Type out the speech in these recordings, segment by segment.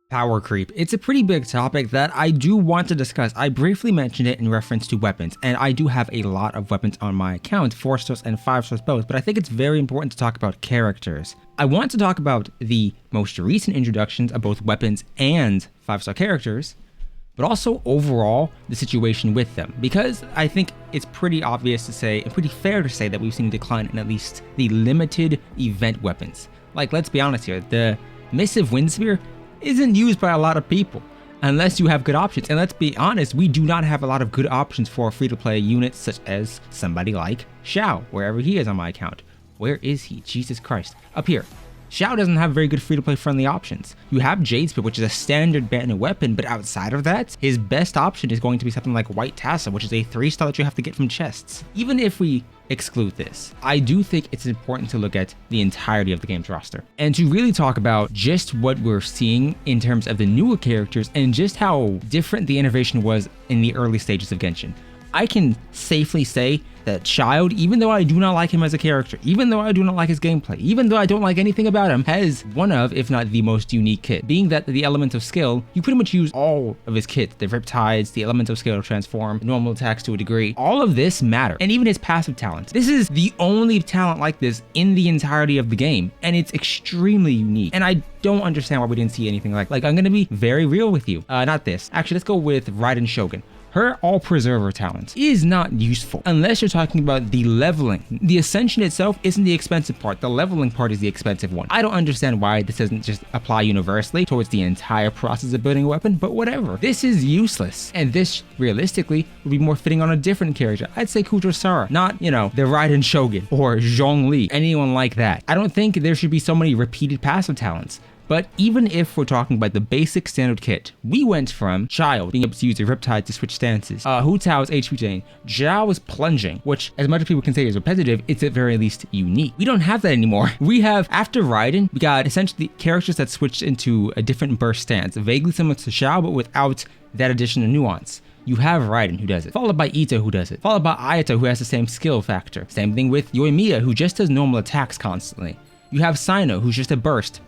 Power creep. It's a pretty big topic that I do want to discuss. I briefly mentioned it in reference to weapons, and I do have a lot of weapons on my account, 4 stars and 5 stars both, but I think it's very important to talk about characters. I want to talk about the most recent introductions of both weapons and 5-star characters, but also overall the situation with them, because I think it's pretty obvious to say, and pretty fair to say, that we've seen a decline in at least the limited event weapons. Like, let's be honest here, the Missive Wind Spear isn't used by a lot of people unless you have good options. And let's be honest, we do not have a lot of good options for free-to-play units such as somebody like Xiao, wherever he is on my account. Where is he? Jesus Christ. Up here. Xiao doesn't have very good free-to-play friendly options. You have Jade Spear, which is a standard bandit weapon, but outside of that, his best option is going to be something like White Tassel, which is a 3-star that you have to get from chests. Even if we exclude this, I do think it's important to look at the entirety of the game's roster and to really talk about just what we're seeing in terms of the newer characters and just how different the innovation was in the early stages of Genshin. I can safely say that Child, even though I do not like him as a character, even though I do not like his gameplay, even though I don't like anything about him, has one of, if not the most unique kit. Being that the element of skill, you pretty much use all of his kit, the Riptides, the element of skill to transform, normal attacks to a degree, all of this matter, and even his passive talent. This is the only talent like this in the entirety of the game, and it's extremely unique, and I don't understand why we didn't see anything like I'm gonna be very real with you. Not this. Actually, let's go with Raiden Shogun. Her All Preserver talent is not useful unless you're talking about the leveling. The Ascension itself isn't the expensive part, the leveling part is the expensive one. I don't understand why this doesn't just apply universally towards the entire process of building a weapon, but whatever. This is useless, and this realistically would be more fitting on a different character. I'd say Kujosara, not, you know, the Raiden Shogun or Zhongli, anyone like that. I don't think there should be so many repeated passive talents. But even if we're talking about the basic standard kit, we went from Child being able to use a Riptide to switch stances, Hu Tao's HP chain, Zhao's plunging, which as much as people can say is repetitive, it's at very least unique. We don't have that anymore. We have, after Raiden, we got essentially characters that switched into a different burst stance, vaguely similar to Xiao, but without that additional nuance. You have Raiden who does it, followed by Ito who does it, followed by Ayato who has the same skill factor. Same thing with Yoimiya who just does normal attacks constantly. You have Sino who's just a burst.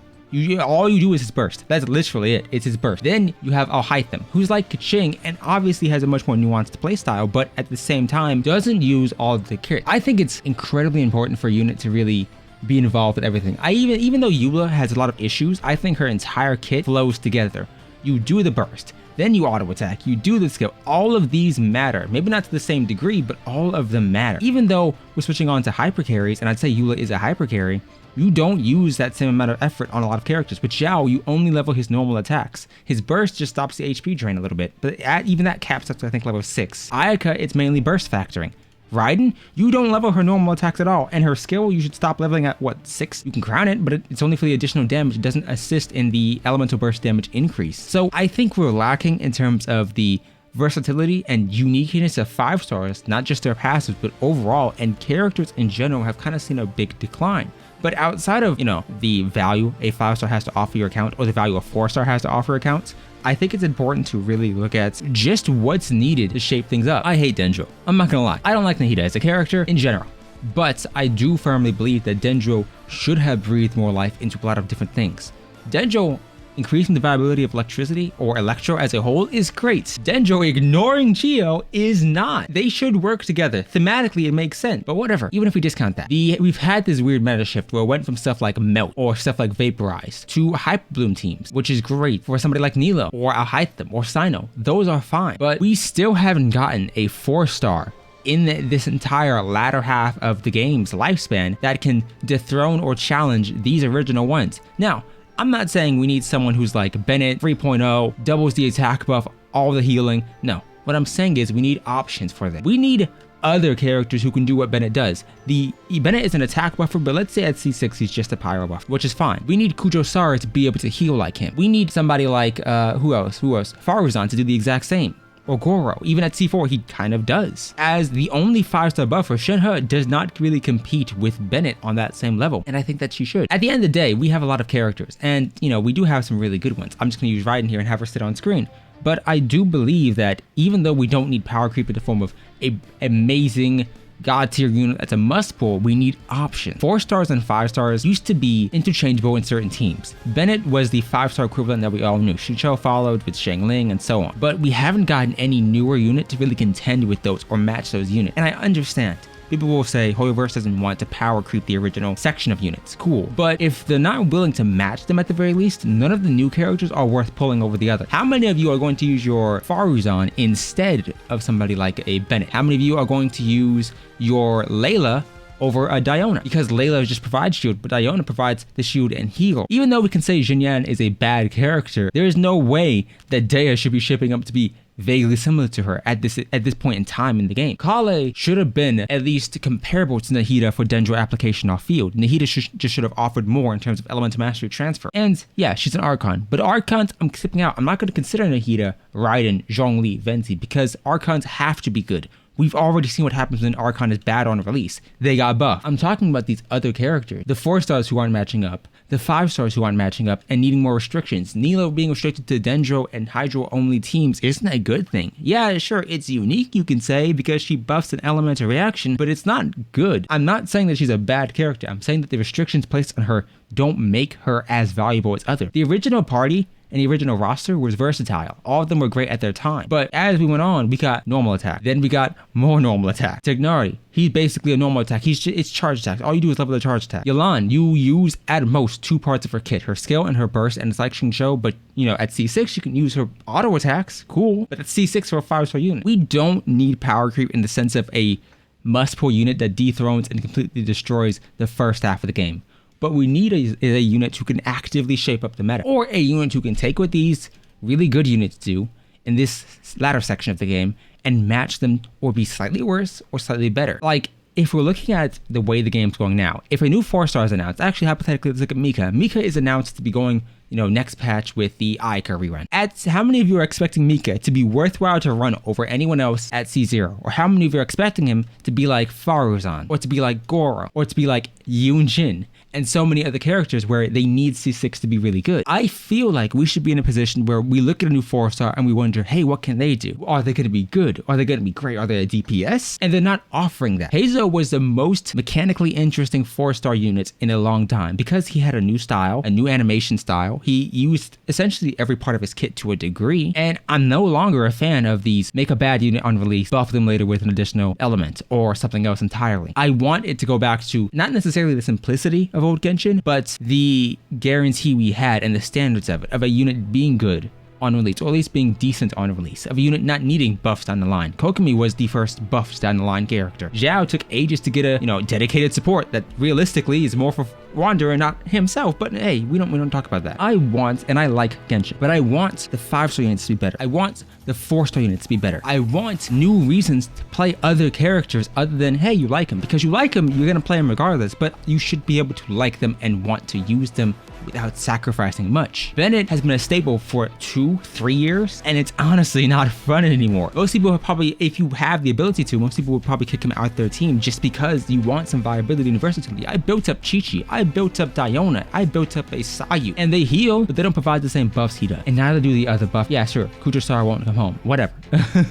All you do is his burst. That's literally it. It's his burst. Then you have Alhaitham, who's like Kaching and obviously has a much more nuanced playstyle, but at the same time doesn't use all of the kit. I think it's incredibly important for a unit to really be involved with everything. Even though Eula has a lot of issues, I think her entire kit flows together. You do the burst, then you auto attack, you do the skill. All of these matter. Maybe not to the same degree, but all of them matter. Even though we're switching on to hyper carries, and I'd say Eula is a hyper carry, you don't use that same amount of effort on a lot of characters. With Xiao, you only level his normal attacks. His burst just stops the HP drain a little bit, but even that caps up to I think level 6. Ayaka, it's mainly burst factoring. Raiden, you don't level her normal attacks at all, and her skill you should stop leveling at what, 6? You can crown it, but it's only for the additional damage. It doesn't assist in the elemental burst damage increase. So I think we're lacking in terms of the versatility and uniqueness of 5 stars, not just their passives, but overall, and characters in general have kind of seen a big decline. But outside of, you know, the value a 5-star has to offer your account or the value a 4-star has to offer accounts, I think it's important to really look at just what's needed to shape things up. I hate Dendro. I'm not gonna lie. I don't like Nahida as a character in general. But I do firmly believe that Dendro should have breathed more life into a lot of different things. Dendro increasing the viability of electricity or electro as a whole is great. Dendro ignoring Chio is not. They should work together. Thematically, it makes sense, but whatever. Even if we discount that, we've had this weird meta shift where it went from stuff like Melt or stuff like Vaporize to Hyper Bloom teams, which is great for somebody like Nilo or Alhaitham or Sino. Those are fine, but we still haven't gotten a 4-star in this entire latter half of the game's lifespan that can dethrone or challenge these original ones. Now, I'm not saying we need someone who's like Bennett 3.0, doubles the attack buff, all the healing. No, what I'm saying is we need options for them. We need other characters who can do what Bennett does. Bennett is an attack buffer, but let's say at C6 he's just a pyro buff, which is fine. We need Kujosara to be able to heal like him. We need somebody like, who else? Faruzan to do the exact same. Or Goro. Even at C4, he kind of does. As the only 5-star buffer, Shenhe does not really compete with Bennett on that same level, and I think that she should. At the end of the day, we have a lot of characters, and, you know, we do have some really good ones. I'm just going to use Raiden here and have her sit on screen. But I do believe that even though we don't need power creep in the form of a amazing god tier unit that's a must pull, we need options. 4 stars and 5 stars used to be interchangeable in certain teams. Bennett was the 5-star equivalent that we all knew. Shicho followed with Xiangling and so on. But we haven't gotten any newer unit to really contend with those or match those units. And I understand. People will say Hoyoverse doesn't want to power creep the original section of units. Cool. But if they're not willing to match them at the very least, none of the new characters are worth pulling over the other. How many of you are going to use your Faruzan instead of somebody like a Bennett? How many of you are going to use your Layla over a Diona? Because Layla just provides shield, but Diona provides the shield and heal. Even though we can say Jinyan is a bad character, there is no way that Dea should be shipping up to be vaguely similar to her at this point in time in the game. Kale should have been at least comparable to Nahida for Dendro application off field. Nahida just should have offered more in terms of elemental mastery transfer. And yeah, she's an Archon, but Archons I'm skipping out. I'm not going to consider Nahida, Raiden, Zhongli, Venti, because Archons have to be good. We've already seen what happens when Archon is bad on release. They got buffed. I'm talking about these other characters. The 4 stars who aren't matching up, the 5 stars who aren't matching up and needing more restrictions. Nilo being restricted to Dendro and Hydro only teams isn't a good thing. Yeah, sure, it's unique, you can say, because she buffs an elemental reaction, but it's not good. I'm not saying that she's a bad character. I'm saying that the restrictions placed on her don't make her as valuable as others. The original party and the original roster was versatile. All of them were great at their time. But as we went on, we got normal attack. Then we got more normal attack. Tignari, he's basically a normal attack. It's charge attack. All you do is level the charge attack. Yelan, you use at most 2 parts of her kit, her skill and her burst, and it's like Xingqiu, but you know, at C6 you can use her auto attacks. Cool. But at C6 for a 5-star unit. We don't need power creep in the sense of a must pull unit that dethrones and completely destroys the first half of the game. But we need a unit who can actively shape up the meta, or a unit who can take what these really good units do in this latter section of the game and match them or be slightly worse or slightly better. Like, if we're looking at the way the game's going now, if a new 4-star is announced, actually hypothetically, let's look at Mika. Mika is announced to be going, you know, next patch with the Ica rerun. How many of you are expecting Mika to be worthwhile to run over anyone else at C0? Or how many of you are expecting him to be like Faruzan, or to be like Goro, or to be like Yunjin, and so many other characters where they need C6 to be really good? I feel like we should be in a position where we look at a new 4-star and we wonder, hey, what can they do? Are they going to be good? Are they going to be great? Are they a DPS? And they're not offering that. Heizo was the most mechanically interesting 4-star unit in a long time because he had a new style, a new animation style. He used essentially every part of his kit to a degree, and I'm no longer a fan of these make a bad unit on release, buff them later with an additional element or something else entirely. I want it to go back to not necessarily the simplicity of old Genshin, but the guarantee we had and the standards of it, of a unit being good on release, or at least being decent on release, of a unit not needing buffs down the line. Kokomi was the first buffs down the line character. Zhao took ages to get a, you know, dedicated support that realistically is more for Wanderer, not himself, but hey, we don't talk about that. I want, and I like Genshin, but I want the 5-star units to be better. I want the 4-star units to be better. I want new reasons to play other characters other than, hey, you like them. Because you like them, you're gonna play them regardless, but you should be able to like them and want to use them without sacrificing much. Bennett has been a staple for 2-3 years, and it's honestly not fun anymore. Most people would probably, if you have the ability to, most people would probably kick him out their team just because you want some viability and versatility. I built up Chi-Chi, I built up Diona, I built up a Sayu, and they heal, but they don't provide the same buffs he does. And neither do the other buff. Yeah, sure, Kuchasar won't come home, whatever.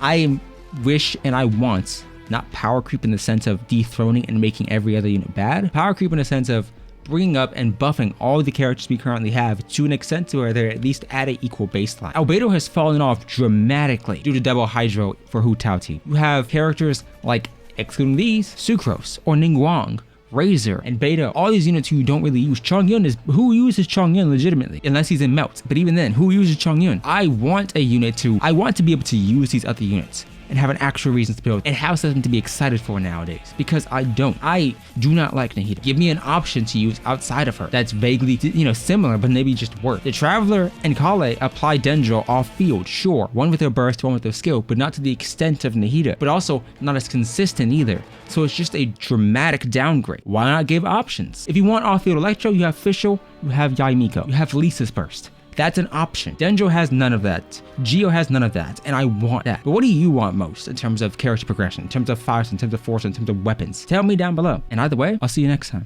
I wish and I want, not power creep in the sense of dethroning and making every other unit bad, power creep in the sense of bringing up and buffing all the characters we currently have to an extent to where they're at least at a equal baseline. Albedo has fallen off dramatically due to double Hydro for Hu Tao Ti. You have characters like, excluding these, Sucrose or Ningguang, Razor, and Beta, all these units who you don't really use. Chongyun is, who uses Chongyun legitimately? Unless he's in Melt, but even then, who uses Chongyun? I want a unit to, I want to be able to use these other units and have an actual reason to build and have something to be excited for nowadays, because I don't. I do not like Nahida. Give me an option to use outside of her that's vaguely, you know, similar, but maybe just worse. The Traveler and Kale apply Dendro off field, sure, one with their burst, one with their skill, but not to the extent of Nahida, but also not as consistent either. So it's just a dramatic downgrade. Why not give options? If you want off-field Electro, you have Fischl, you have Yaimiko, you have Lisa's burst. That's an option. Dendro has none of that. Geo has none of that, and I want that. But what do you want most in terms of character progression, in terms of fires, in terms of force, in terms of weapons? Tell me down below. And either way, I'll see you next time.